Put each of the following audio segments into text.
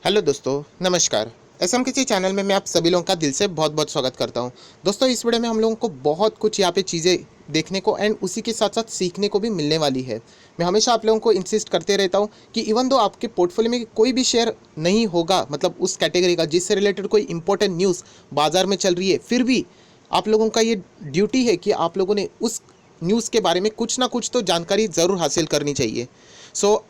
Hello दोस्तों, नमस्कार। SM किसी चैनल में मैं आप सभी लोगों का दिल से बहुत बहुत स्वागत करता हूं। दोस्तों, इस वीडियो में हम लोगों को बहुत कुछ यहाँ पे चीज़ें देखने को एंड उसी के साथ साथ सीखने को भी मिलने वाली है। मैं हमेशा आप लोगों को इंसिस्ट करते रहता हूं कि इवन दो आपके पोर्टफोलियो में कोई भी शेयर नहीं होगा, मतलब उस कैटेगरी का जिससे रिलेटेड कोई इंपॉर्टेंट न्यूज़ बाजार में चल रही है, फिर भी आप लोगों का ये ड्यूटी है कि आप लोगों ने उस न्यूज़ के बारे में कुछ ना कुछ तो जानकारी ज़रूर हासिल करनी चाहिए।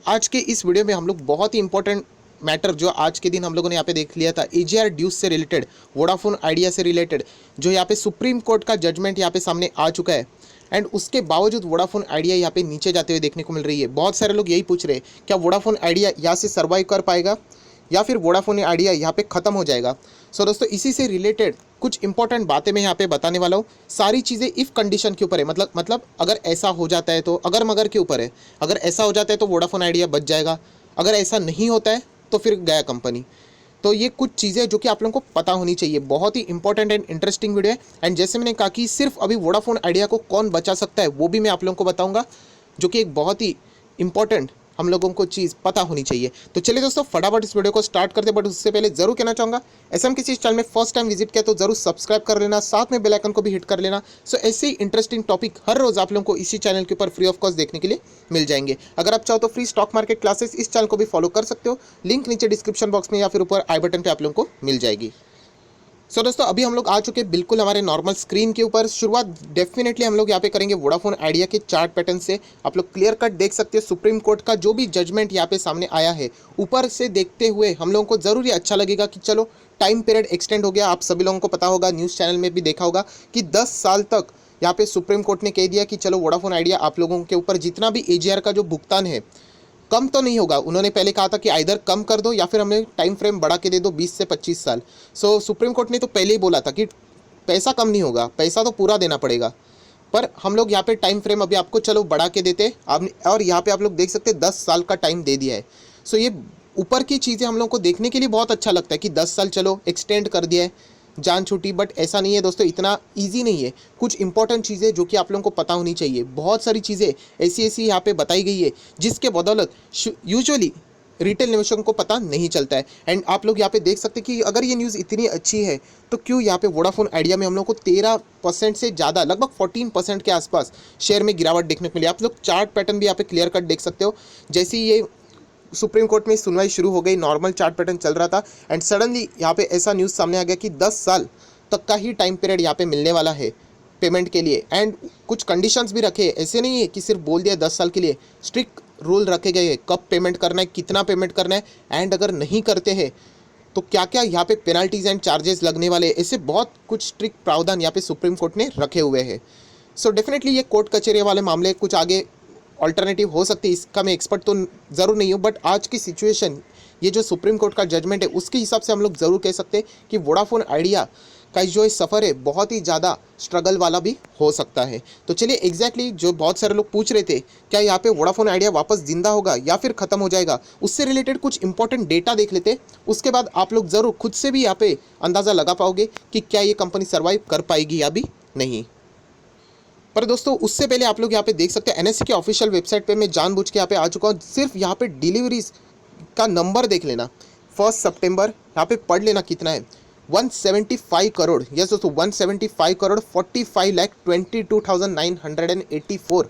आज के इस वीडियो में हम लोग बहुत ही इंपॉर्टेंट मैटर जो आज के दिन हम लोगों ने यहाँ पे देख लिया था, एजीआर ड्यूस से रिलेटेड, वोडाफोन आइडिया से रिलेटेड, जो यहाँ पे सुप्रीम कोर्ट का जजमेंट यहाँ पे सामने आ चुका है। एंड उसके बावजूद वोडाफोन आइडिया यहाँ पे नीचे जाते हुए देखने को मिल रही है। बहुत सारे लोग यही पूछ रहे हैं, क्या वोडाफोन आइडिया यहाँ से सर्वाइव कर पाएगा या फिर वोडाफोन आइडिया यहाँ पे ख़त्म हो जाएगा। दोस्तों, इसी से रिलेटेड कुछ इंपॉर्टेंट बातें मैं यहाँ पे बताने वाला हूँ। सारी चीज़ें इफ़ कंडीशन के ऊपर है, मतलब अगर ऐसा हो जाता है तो, अगर मगर के ऊपर है। अगर ऐसा हो जाता है तो वोडाफोन आइडिया बच जाएगा, अगर ऐसा नहीं होता है तो फिर गया कंपनी। तो ये कुछ चीज़ें जो कि आप लोगों को पता होनी चाहिए। बहुत ही इंपॉर्टेंट एंड इंटरेस्टिंग वीडियो है। एंड जैसे मैंने कहा कि सिर्फ अभी वोडाफोन आइडिया को कौन बचा सकता है वो भी मैं आप लोगों को बताऊंगा, जो कि एक बहुत ही इंपॉर्टेंट हम लोगों को चीज़ पता होनी चाहिए। तो चलिए दोस्तों, फटाफट इस वीडियो को स्टार्ट करते हैं। बट उससे पहले जरूर कहना चाहूँगा, एसएम किसी इस चैनल में फर्स्ट टाइम विजिट किया तो जरूर सब्सक्राइब कर लेना, साथ में बेल आइकन को भी हिट कर लेना। ऐसे ही इंटरेस्टिंग टॉपिक हर रोज आप लोगों को इसी चैनल के ऊपर फ्री ऑफ कॉस्ट देखने के लिए मिल जाएंगे। अगर आप चाहो तो फ्री स्टॉक मार्केट क्लासेस इस चैनल को भी फॉलो कर सकते हो। लिंक नीचे डिस्क्रिप्शन बॉक्स में या फिर ऊपर आई बटन पर आप लोगों को मिल जाएगी। दोस्तों, अभी हम लोग आ चुके हैं बिल्कुल हमारे नॉर्मल स्क्रीन के ऊपर। शुरुआत डेफिनेटली हम लोग यहाँ पे करेंगे वोडाफोन आइडिया के चार्ट पैटर्न से। आप लोग क्लियर कट देख सकते हैं सुप्रीम कोर्ट का जो भी जजमेंट यहाँ पे सामने आया है, ऊपर से देखते हुए हम लोगों को ज़रूर अच्छा लगेगा कि चलो टाइम पीरियड एक्सटेंड हो गया। आप सभी लोगों को पता होगा, न्यूज़ चैनल में भी देखा होगा कि 10 साल तक यहाँ पे सुप्रीम कोर्ट ने कह दिया कि चलो वोडाफोन आइडिया आप लोगों के ऊपर जितना भी एजीआर का जो भुगतान है कम तो नहीं होगा। उन्होंने पहले कहा था कि आइदर कम कर दो या फिर हमें टाइम फ्रेम बढ़ा के दे दो 20 से 25 साल। सुप्रीम कोर्ट ने तो पहले ही बोला था कि पैसा कम नहीं होगा, पैसा तो पूरा देना पड़ेगा। पर हम लोग यहाँ पे टाइम फ्रेम अभी आपको चलो बढ़ा के देते आप, और यहाँ पे आप लोग देख सकते हैं 10 साल का टाइम दे दिया है। ये ऊपर की चीज़ें हम लोग को देखने के लिए बहुत अच्छा लगता है कि 10 साल चलो एक्सटेंड कर दिया है, जान छूटी। बट ऐसा नहीं है दोस्तों, इतना ईजी नहीं है। कुछ इंपॉर्टेंट चीज़ें जो कि आप लोगों को पता होनी चाहिए, बहुत सारी चीज़ें ऐसी ऐसी यहाँ पे बताई गई है जिसके बदौलत यूजुअली रिटेल निवेशकों को पता नहीं चलता है। एंड आप लोग यहाँ पे देख सकते हैं कि अगर ये न्यूज़ इतनी अच्छी है तो क्यों यहाँ पे वोडाफोन आइडिया में हम लोग को 13% से ज़्यादा, लगभग 14% के आसपास शेयर में गिरावट देखने को मिली। आप लोग चार्ट पैटर्न भी यहाँ पे क्लियर कट देख सकते हो। जैसे ही ये सुप्रीम कोर्ट में सुनवाई शुरू हो गई, नॉर्मल चार्ट पैटर्न चल रहा था एंड सडनली यहाँ पे ऐसा न्यूज़ सामने आ गया कि 10 साल तक का ही टाइम पीरियड यहाँ पे मिलने वाला है पेमेंट के लिए। एंड कुछ कंडीशंस भी रखे, ऐसे नहीं है कि सिर्फ बोल दिया 10 साल के लिए। स्ट्रिक्ट रूल रखे गए हैं, कब पेमेंट करना है, कितना पेमेंट करना है, एंड अगर नहीं करते हैं तो क्या क्या यहाँ पे पेनल्टीज एंड चार्जेस लगने वाले, ऐसे बहुत कुछ स्ट्रिक्ट प्रावधान यहाँ पे सुप्रीम कोर्ट ने रखे हुए हैं। डेफिनेटली ये कोर्ट कचहरी वाले मामले कुछ आगे ऑल्टरनेटिव हो सकती है, इसका मैं एक्सपर्ट तो ज़रूर नहीं हूँ। बट आज की सिचुएशन, ये जो सुप्रीम कोर्ट का जजमेंट है उसके हिसाब से हम लोग ज़रूर कह सकते हैं कि वोडाफोन आइडिया का जो ये सफ़र है बहुत ही ज़्यादा स्ट्रगल वाला भी हो सकता है। तो चलिए एग्जैक्टली जो बहुत सारे लोग पूछ रहे थे, क्या यहाँ पे वोडाफोन आइडिया वापस जिंदा होगा या फिर ख़त्म हो जाएगा, उससे रिलेटेड कुछ इंपॉर्टेंट डेटा देख लेते। उसके बाद आप लोग ज़रूर खुद से भी यहाँ पे अंदाज़ा लगा पाओगे कि क्या ये कंपनी सर्वाइव कर पाएगी या भी नहीं। पर दोस्तों, उससे पहले आप लोग यहाँ पे देख सकते हैं एनएससी के ऑफिशियल वेबसाइट पे मैं जानबूझ के यहाँ पे आ चुका हूँ। सिर्फ यहाँ पे डिलीवरीज का नंबर देख लेना, 1 सितंबर यहाँ पे पढ़ लेना कितना है, 175 करोड़। यस दोस्तों, 175 करोड़ 45,22,984।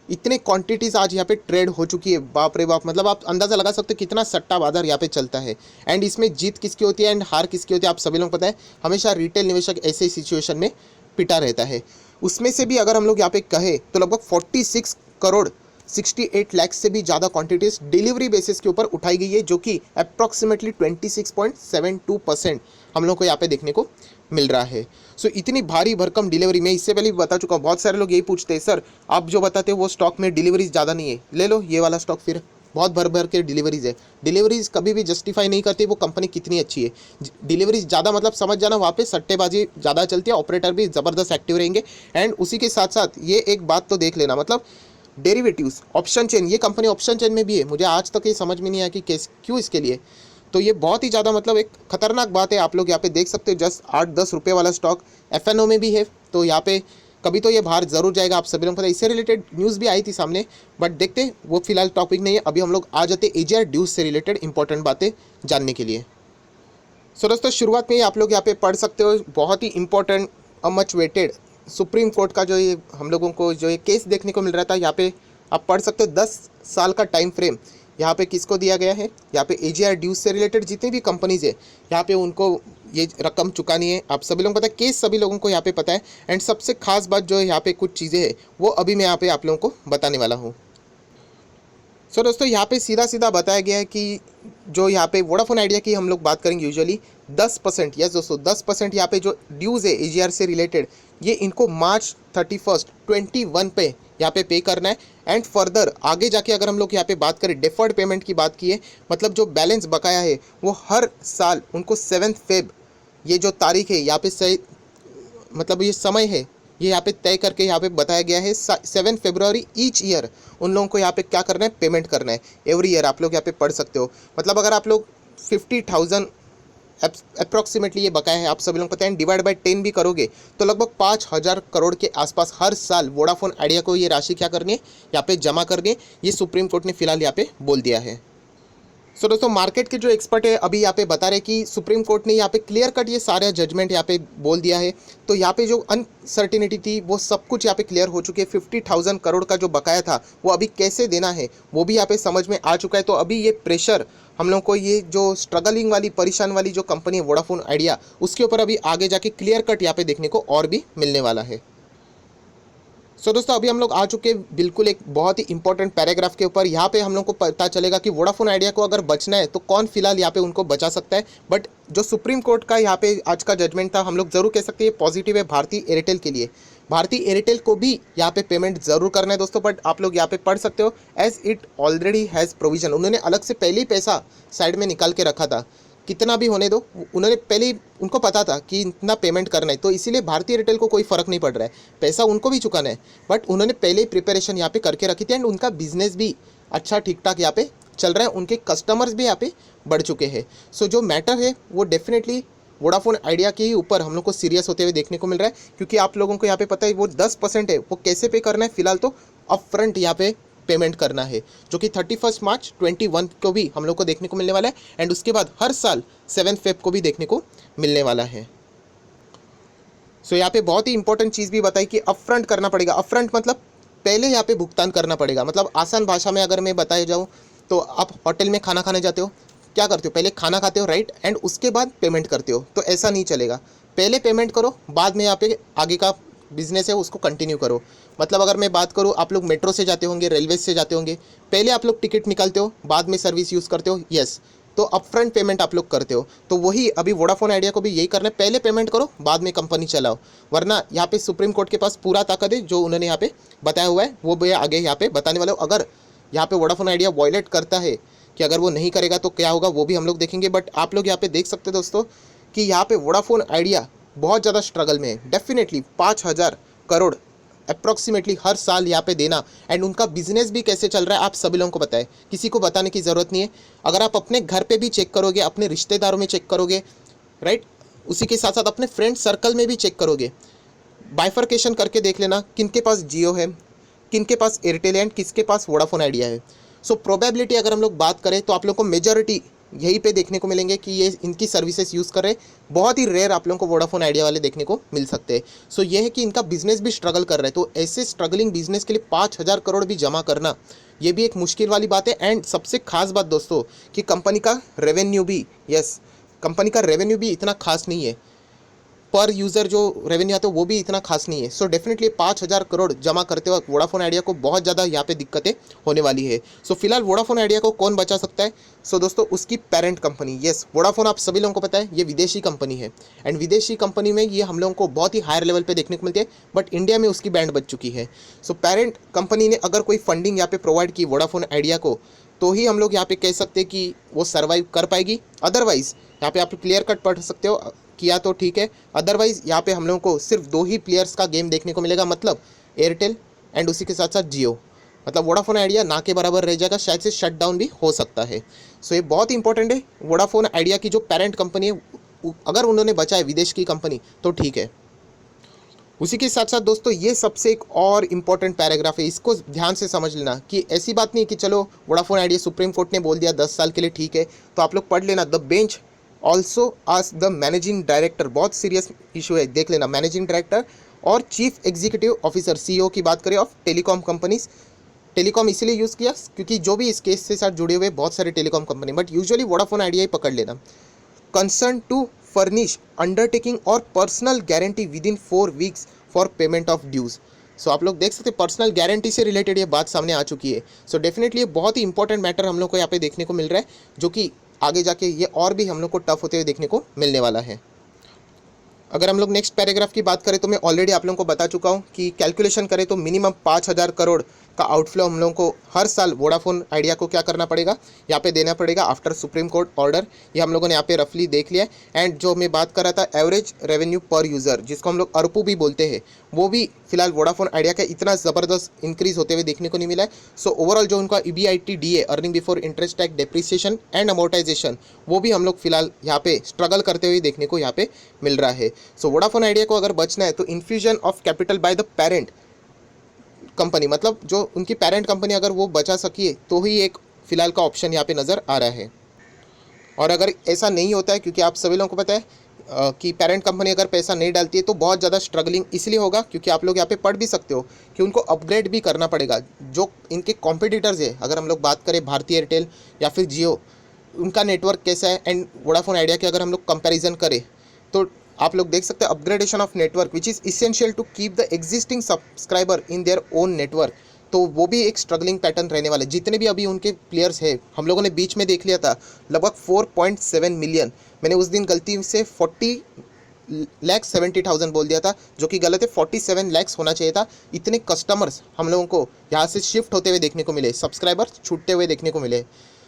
इतने क्वांटिटीज़ आज यहाँ पे ट्रेड हो चुकी है। बाप रे बाप, मतलब आप अंदाज़ा लगा सकते हो कितना सट्टा बाजार यहाँ पे चलता है। एंड इसमें जीत किसकी होती है एंड हार किसकी होती है आप सभी लोग पता है। हमेशा रिटेल निवेशक ऐसे सिचुएशन में पिटा रहता है। उसमें से भी अगर हम लोग यहाँ पे कहें तो लगभग 46 करोड़ 68 लाख से भी ज़्यादा क्वांटिटीज़ डिलीवरी बेसिस के ऊपर उठाई गई है, जो कि अप्रॉक्सीमेटली 26.72% हम लोग को यहाँ पे देखने को मिल रहा है। इतनी भारी भरकम डिलीवरी, मैं इससे पहले भी बता चुका हूँ। बहुत सारे लोग यही पूछते हैं, सर आप जो बताते हो वो स्टॉक में डिलीवरीज ज़्यादा नहीं है, ले लो ये वाला स्टॉक, फिर बहुत भर भर के डिलीवरीज है। डिलीवरीज कभी भी जस्टिफाई नहीं करती वो कंपनी कितनी अच्छी है। डिलीवरीज ज़्यादा मतलब समझ जाना, वहाँ पे सट्टेबाजी ज़्यादा चलती है, ऑपरेटर भी ज़बरदस्त एक्टिव रहेंगे। एंड उसी के साथ साथ ये एक बात तो देख लेना, मतलब डेरिवेटिव्स ऑप्शन चेन, ये कंपनी ऑप्शन चेन में भी है। मुझे आज तक ये समझ में नहीं आया कि क्यों इसके लिए। तो ये बहुत ही ज़्यादा मतलब एक खतरनाक बात है। आप लोग यहाँ पे देख सकते हो, जस्ट 8-10 रुपये वाला स्टॉक एफएनओ में भी है। तो यहाँ पे कभी तो ये बाहर ज़रूर जाएगा, आप सभी लोगों को पता है। इससे रिलेटेड न्यूज़ भी आई थी सामने, बट देखते वो फिलहाल टॉपिक नहीं है। अभी हम लोग आ जाते AGR ड्यूज से रिलेटेड इंपॉर्टेंट बातें जानने के लिए। सो दोस्तों, शुरुआत में ही आप लोग यहाँ पे पढ़ सकते हो, बहुत ही important much awaited Supreme Court का जो ये हम लोगों को जो ये केस देखने को मिल रहा था, यहाँ पे आप पढ़ सकते हो 10 साल का टाइम फ्रेम यहाँ पे किसको दिया गया है। यहाँ पे AGR ड्यूज से रिलेटेड जितनी भी कंपनीज है यहाँ पे उनको ये रकम चुकानी है। आप सभी लोगों को पता है, केस सभी लोगों को यहाँ पे पता है। एंड सबसे खास बात जो है यहाँ पे कुछ चीज़ें हैं वो अभी मैं यहाँ पे आप लोगों को बताने वाला हूँ। सो दोस्तों, यहाँ पे सीधा सीधा बताया गया है कि जो यहाँ पे वोडाफोन आइडिया की हम लोग बात करेंगे यूजुअली 10%, यस दोस्तों 10% यहाँ पे जो ड्यूज़ है AGR से रिलेटेड, ये इनको मार्च 31 21 पे यहाँ पे करना है। एंड फर्दर आगे जाके अगर हम लोग यहाँ पे बात करें डेफर्ड पेमेंट की बात की है, मतलब जो बैलेंस बकाया है वो हर साल उनको 7 फेब, ये जो तारीख है यहाँ पे सही, मतलब ये समय है ये यहाँ पे तय करके यहाँ पे बताया गया है 7 फरवरी ईच ईयर उन लोगों को यहाँ पे क्या करना है, पेमेंट करना है एवरी ईयर। आप लोग यहाँ पे पढ़ सकते हो, मतलब अगर आप लोग 50,000 अप्रॉक्सीमेटली ये बकाया है, आप सभी लोग पता है, डिवाइड बाय 10 भी करोगे तो लगभग 5,000 करोड़ के आसपास हर साल वोडाफोन आइडिया को ये राशि क्या करनी है, यहाँ पे जमा करनी है। ये सुप्रीम कोर्ट ने फिलहाल यहाँ पे बोल दिया है। सो दोस्तों, मार्केट के जो एक्सपर्ट है अभी यहाँ पे बता रहे कि सुप्रीम कोर्ट ने यहाँ पे क्लियर कट ये सारे जजमेंट यहाँ पे बोल दिया है। तो यहाँ पे जो अनसर्टिनिटी थी वो सब कुछ यहाँ पे क्लियर हो चुकी है। 50,000 करोड़ का जो बकाया था वो अभी कैसे देना है वो भी यहाँ पे समझ में आ चुका है। तो अभी ये प्रेशर हम लोग को, ये जो स्ट्रगलिंग वाली परेशान वाली जो कंपनी है वोडाफोन आइडिया, उसके ऊपर अभी आगे जाके क्लियर कट यहाँ पे देखने को और भी मिलने वाला है। सो दोस्तों, अभी हम लोग आ चुके बिल्कुल एक बहुत ही इंपॉर्टेंट पैराग्राफ के ऊपर। यहाँ पे हम लोग को पता चलेगा कि वोडाफोन आइडिया को अगर बचना है तो कौन फिलहाल यहाँ पे उनको बचा सकता है। बट जो सुप्रीम कोर्ट का यहाँ पे आज का जजमेंट था, हम लोग जरूर कह सकते हैं पॉजिटिव है भारती एयरटेल के लिए। भारती एयरटेल को भी यहाँ पे पेमेंट जरूर करना है दोस्तों, बट आप लोग यहाँ पे पढ़ सकते हो as it already has provision. उन्होंने अलग से पहले ही पैसा साइड में निकाल के रखा था, कितना भी होने दो, उन्होंने पहले ही उनको पता था कि इतना पेमेंट करना है, तो इसीलिए भारतीय एयरटेल को कोई फ़र्क नहीं पड़ रहा है, पैसा उनको भी चुकाना है। बट उन्होंने पहले ही प्रिपरेशन यहाँ पे करके रखी थी एंड उनका बिजनेस भी अच्छा ठीक ठाक यहाँ पे चल रहा है, उनके कस्टमर्स भी यहाँ पे बढ़ चुके हैं। सो जो मैटर है वो डेफिनेटली वोडाफोन आइडिया के ही ऊपर हम लोग को सीरियस होते हुए देखने को मिल रहा है, क्योंकि आप लोगों को यहाँ पे पता है वो 10% है, वो कैसे पे करना है, फिलहाल तो अप फ्रंट यहाँ पे पेमेंट करना है, जो कि 31 मार्च 21 को भी हम लोग को देखने को मिलने वाला है। एंड उसके बाद हर साल 7 फेब को भी देखने को मिलने वाला है। सो यहाँ पे बहुत ही इंपॉर्टेंट चीज़ भी बताई कि अपफ्रंट करना पड़ेगा। अपफ्रंट मतलब पहले यहाँ पे भुगतान करना पड़ेगा। मतलब आसान भाषा में अगर मैं बताया जाऊँ तो आप होटल में खाना खाने जाते हो, क्या करते हो, पहले खाना खाते हो राइट, एंड उसके बाद पेमेंट करते हो। तो ऐसा नहीं चलेगा, पहले पेमेंट करो बाद में यहाँ पे आगे का बिजनेस है उसको कंटिन्यू करो। मतलब अगर मैं बात करूँ, आप लोग मेट्रो से जाते होंगे, रेलवे से जाते होंगे, पहले आप लोग टिकट निकालते हो बाद में सर्विस यूज़ करते हो, यस, तो अपफ्रंट पेमेंट आप लोग करते हो। तो वही अभी वोडाफोन आइडिया को भी यही करना है, पहले पेमेंट करो बाद में कंपनी चलाओ। वरना यहाँ पे सुप्रीम कोर्ट के पास पूरा ताकत है, जो उन्होंने यहाँ पे बताया हुआ है वो भी आगे यहाँ पे बताने वाले हो। अगर यहाँ पे वोडाफोन आइडिया वॉयलेट करता है कि अगर वो नहीं करेगा तो क्या होगा वो भी हम लोग देखेंगे। बट आप लोग यहाँ पे देख सकते हो दोस्तों कि यहाँ पे वोडाफोन आइडिया बहुत ज़्यादा स्ट्रगल में है। डेफिनेटली 5,000 करोड़ अप्रॉक्सीमेटली हर साल यहाँ पे देना, एंड उनका बिजनेस भी कैसे चल रहा है आप सभी लोगों को पता है, किसी को बताने की ज़रूरत नहीं है। अगर आप अपने घर पे भी चेक करोगे, अपने रिश्तेदारों में चेक करोगे राइट, उसी के साथ साथ अपने फ्रेंड सर्कल में भी चेक करोगे, बाइफर्केशन करके देख लेना किनके पास जियो है, किनके पास एयरटेल है एंड किसके पास वोडाफोन आइडिया है। सो प्रोबेबिलिटी अगर हम लोग बात करें तो आप लोग को मेजॉरिटी यहीं पे देखने को मिलेंगे कि ये इनकी सर्विसेज यूज़ कर रहे हैं। बहुत ही रेयर आप लोगों को वोडाफोन आइडिया वाले देखने को मिल सकते हैं। सो ये है कि इनका बिजनेस भी स्ट्रगल कर रहा है, तो ऐसे स्ट्रगलिंग बिजनेस के लिए 5,000 करोड़ भी जमा करना ये भी एक मुश्किल वाली बात है। एंड सबसे खास बात दोस्तों कि कंपनी का रेवेन्यू भी, यस, कंपनी का रेवेन्यू भी इतना खास नहीं है, पर यूज़र जो रेवेन्यू आता है वो भी इतना खास नहीं है। सो डेफिनेटली 5,000 करोड़ जमा करते वक्त वोडाफोन आइडिया को बहुत ज़्यादा यहाँ पे दिक्कतें होने वाली है। सो फिलहाल वोडाफोन आइडिया को कौन बचा सकता है? सो दोस्तों उसकी पेरेंट कंपनी, यस, वोडाफोन आप सभी लोगों को पता है ये विदेशी कंपनी है, एंड विदेशी कंपनी में ये हम लोगों को बहुत ही हायर लेवल पे देखने को मिलती है, बट इंडिया में उसकी बैंड बच चुकी है। सो पेरेंट कंपनी ने अगर कोई फंडिंग यहाँ पे प्रोवाइड की वोडाफोन आइडिया को, तो ही हम लोग यहाँ पे कह सकते हैं कि वो सर्वाइव कर पाएगी। अदरवाइज यहाँ पे आप क्लियर कट पढ़ सकते हो, किया तो ठीक है, अदरवाइज यहाँ पे हम लोगों को सिर्फ 2 ही प्लेयर्स का गेम देखने को मिलेगा, मतलब एयरटेल एंड उसी के साथ साथ जियो। मतलब वोडाफोन आइडिया ना के बराबर रह जाएगा, शायद से शट डाउन भी हो सकता है। सो ये बहुत ही इंपॉर्टेंट है, वोडाफोन आइडिया की जो पेरेंट कंपनी है अगर उन्होंने बचा है विदेश की कंपनी तो ठीक है। उसी के साथ साथ दोस्तों ये सबसे एक और इम्पॉर्टेंट पैराग्राफ है, इसको ध्यान से समझ लेना कि ऐसी बात नहीं कि चलो वोडाफोन आइडिया सुप्रीम कोर्ट ने बोल दिया 10 साल के लिए ठीक है, तो आप लोग पढ़ लेना। The bench also ask the managing director, बहुत सीरियस इशू है, देख लेना। मैनेजिंग डायरेक्टर और चीफ एग्जीक्यूटिव ऑफिसर CEO की बात करें ऑफ टेलीकॉम कंपनीज। टेलीकॉम इसीलिए यूज़ किया क्योंकि जो भी इस केस से साथ जुड़े हुए बहुत सारे telecom company, but usually Vodafone Idea ही पकड़ लेना। कंसर्न टू फर्निश अंडरटेकिंग और personal guarantee within 4 weeks for payment of dues. So आप लोग देख सकते हैं पर्सनल गारंटी से रिलेटेड ये बात सामने आ चुकी है। सो डेफिनेटली ये बहुत ही इंपॉर्टेंट मैटर हम लोग को यहाँ पे देखने को मिल रहा है, जो कि आगे जाके ये और भी हम लोग को टफ होते हुए देखने को मिलने वाला है। अगर हम लोग नेक्स्ट पैराग्राफ की बात करें तो मैं ऑलरेडी आप लोगों को बता चुका हूँ कि कैलकुलेशन करें तो मिनिमम 5,000 करोड़ का आउटफ्लो हम लोगों को हर साल वोडाफोन आइडिया को क्या करना पड़ेगा, यहाँ पे देना पड़ेगा आफ्टर सुप्रीम कोर्ट ऑर्डर। ये हम लोगों ने यहाँ पे रफली देख लिया है। एंड जो मैं बात कर रहा था एवरेज रेवेन्यू पर यूज़र, जिसको हम लोग अरपू भी बोलते हैं, वो भी फिलहाल वोडाफोन आइडिया का इतना ज़बरदस्त इंक्रीज होते हुए देखने को नहीं मिला है। सो ओवरऑल जो उनका EBITDA earning before interest tax depreciation and amortisation, वो भी हम लोग फिलहाल यहाँ पे स्ट्रगल करते हुए देखने को यहाँ पे मिल रहा है। सो वोडाफोन आइडिया को अगर बचना है तो infusion of capital by the parent company, मतलब जो उनकी पेरेंट कंपनी अगर वो बचा सकी तो ही एक फिलहाल का ऑप्शन यहाँ पे नज़र आ रहा है। और अगर ऐसा नहीं होता है, क्योंकि आप सभी लोगों को पता है कि पेरेंट कंपनी अगर पैसा नहीं डालती है तो बहुत ज़्यादा स्ट्रगलिंग इसलिए होगा क्योंकि आप लोग यहाँ पे पढ़ भी सकते हो कि उनको अपग्रेड भी करना पड़ेगा। जो इनके कॉम्पिटिटर्स है, अगर हम लोग बात करें भारती एयरटेल या फिर जियो, उनका नेटवर्क कैसा है एंड वोडाफोन आइडिया के अगर हम लोग कंपैरिजन करें तो आप लोग देख सकते हैं upgradation of network which is essential to keep the existing subscriber in their own network, तो वो भी एक स्ट्रगलिंग पैटर्न रहने वाले। जितने भी अभी उनके प्लेयर्स हैं, हम लोगों ने बीच में देख लिया था लगभग 4.7 मिलियन, मैंने उस दिन गलती से 40,70,000 बोल दिया था, जो कि गलत है, 47 लाख होना चाहिए था। इतने कस्टमर्स हम लोगों को यहाँ से शिफ्ट होते हुए देखने को मिले, सब्सक्राइबर्स छूटते हुए देखने को मिले।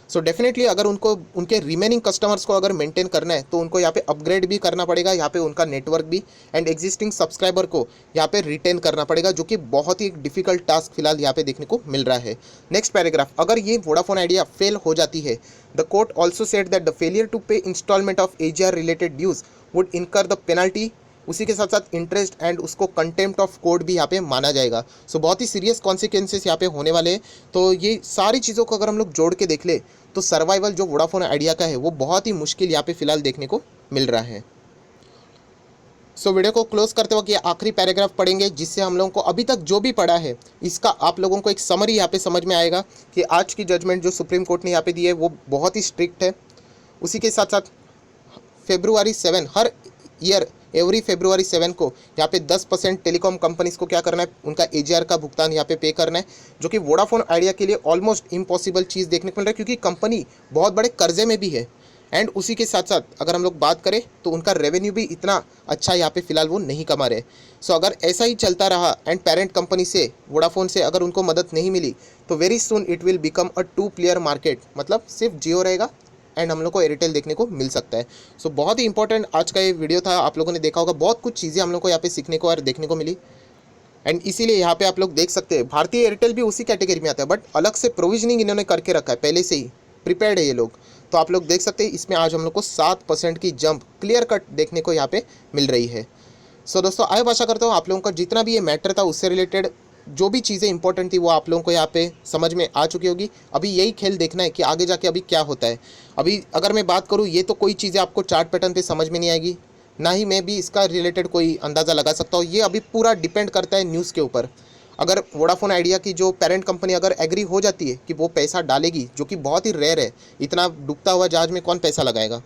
सो डेफिनेटली अगर उनको उनके रिमेनिंग कस्टमर्स को अगर मेंटेन करना है तो उनको यहाँ पे अपग्रेड भी करना पड़ेगा, यहाँ पे उनका नेटवर्क भी, एंड एग्जिस्टिंग सब्सक्राइबर को यहाँ पे रिटेन करना पड़ेगा, जो कि बहुत ही डिफिकल्ट टास्क फिलहाल यहाँ पे देखने को मिल रहा है। नेक्स्ट पैराग्राफ, अगर ये वोडाफोन आइडिया फेल हो जाती है, the court also said that the failure to pay instalment of AGR related dues would incur the penalty, उसी के साथ साथ इंटरेस्ट एंड उसको कंटेम्प्ट ऑफ कोर्ट भी यहाँ पे माना जाएगा। सो बहुत ही सीरियस कॉन्सिक्वेंसेस यहाँ पे होने वाले हैं। तो ये सारी चीज़ों को अगर हम लोग जोड़ के देख ले तो सर्वाइवल जो वोडाफोन आइडिया का है वो बहुत ही मुश्किल यहाँ पे फिलहाल देखने को मिल रहा है। सो वीडियो को क्लोज करते वक्त ये आखिरी पैराग्राफ पढ़ेंगे, जिससे हम लोगों को अभी तक जो भी पढ़ा है इसका आप लोगों को एक समरी यहाँ पे समझ में आएगा कि आज की जजमेंट जो सुप्रीम कोर्ट ने यहाँ पे दी है वो बहुत ही स्ट्रिक्ट है। उसी के साथ साथ February 7 हर ईयर एवरी February 7 को यहाँ पे 10% टेलीकॉम कंपनीज को क्या करना है, उनका AGR का भुगतान यहाँ पे करना है, जो कि वोडाफोन आइडिया के लिए ऑलमोस्ट इम्पॉसिबल चीज़ देखने को मिल रहा है, क्योंकि कंपनी बहुत बड़े कर्जे में भी है। एंड उसी के साथ साथ अगर हम लोग बात करें तो उनका रेवेन्यू भी इतना अच्छा यहाँ पे फिलहाल वो नहीं कमा रहे। सो अगर ऐसा ही चलता रहा एंड पेरेंट कंपनी से वोडाफोन से अगर उनको मदद नहीं मिली तो very soon it will become a 2 player market, मतलब सिर्फ जियो रहेगा एंड हम लोग को एयरटेल देखने को मिल सकता है। सो बहुत ही इंपॉर्टेंट आज का ये वीडियो था, आप लोगों ने देखा होगा बहुत कुछ चीज़ें हम लोग को यहाँ पे सीखने को और देखने को मिली। एंड इसीलिए यहाँ पे आप लोग देख सकते हैं भारतीय एयरटेल भी उसी कैटेगरी में आता है, बट अलग से प्रोविजनिंग इन्होंने करके रखा है, पहले से ही प्रिपेयर्ड है ये लोग। तो आप लोग देख सकते हैं इसमें आज हम लोग को 7% की जंप क्लियर कट देखने को यहाँ पे मिल रही है। सो दोस्तों आई आशा करता हूँ आप लोगों का जितना भी ये मैटर था उससे रिलेटेड जो भी चीज़ें इंपॉर्टेंट थी वो आप लोगों को यहाँ पे समझ में आ चुकी होगी। अभी यही खेल देखना है कि आगे जाके अभी क्या होता है। अभी अगर मैं बात करूँ ये तो कोई चीज़ें आपको चार्ट पैटर्न पे समझ में नहीं आएगी, ना ही मैं भी इसका रिलेटेड कोई अंदाज़ा लगा सकता हूँ। ये अभी पूरा डिपेंड करता है न्यूज़ के ऊपर। अगर वोडाफोन आइडिया की जो पेरेंट कंपनी अगर एग्री हो जाती है कि वो पैसा डालेगी, जो कि बहुत ही रेयर है, इतना डूबता हुआ जहाज में कौन पैसा लगाएगा,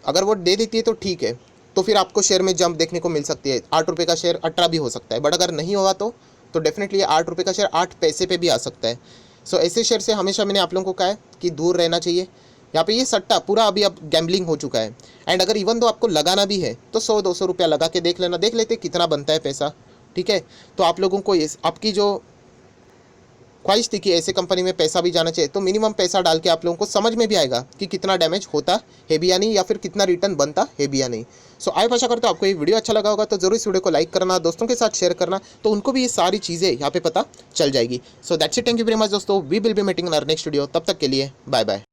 अगर वो दे देती है तो ठीक है, तो फिर आपको शेयर में जंप देखने को मिल सकती है। 8 रुपये का शेयर 18 भी हो सकता है, बट अगर नहीं होगा तो डेफिनेटली 8 रुपये का शेयर 8 पैसे पे भी आ सकता है। सो ऐसे शेयर से हमेशा मैंने आप लोगों को कहा है कि दूर रहना चाहिए। यहाँ पे ये सट्टा पूरा अभी अब गैम्बलिंग हो चुका है। एंड अगर इवन दो आपको लगाना भी है तो 100-200 रुपया लगा के देख लेना, देख लेते कितना बनता है पैसा, ठीक है। तो आप लोगों को ये आपकी जो ख्वाहिश थी कि ऐसे कंपनी में पैसा भी जाना चाहिए, तो मिनिमम पैसा डाल के आप लोगों को समझ में भी आएगा कि कितना डैमेज होता है भी या नहीं, या फिर कितना रिटर्न बनता है भी या नहीं। सो आई आशा करता हूँ आपको ये वीडियो अच्छा लगा होगा, तो जरूर इस वीडियो को लाइक करना, दोस्तों के साथ शेयर करना, तो उनको भी ये सारी चीज़ें यहाँ पे पता चल जाएगी। So that's it, thank you very much दोस्तों, we will be meeting in our next video. तब तक के लिए बाय बाय।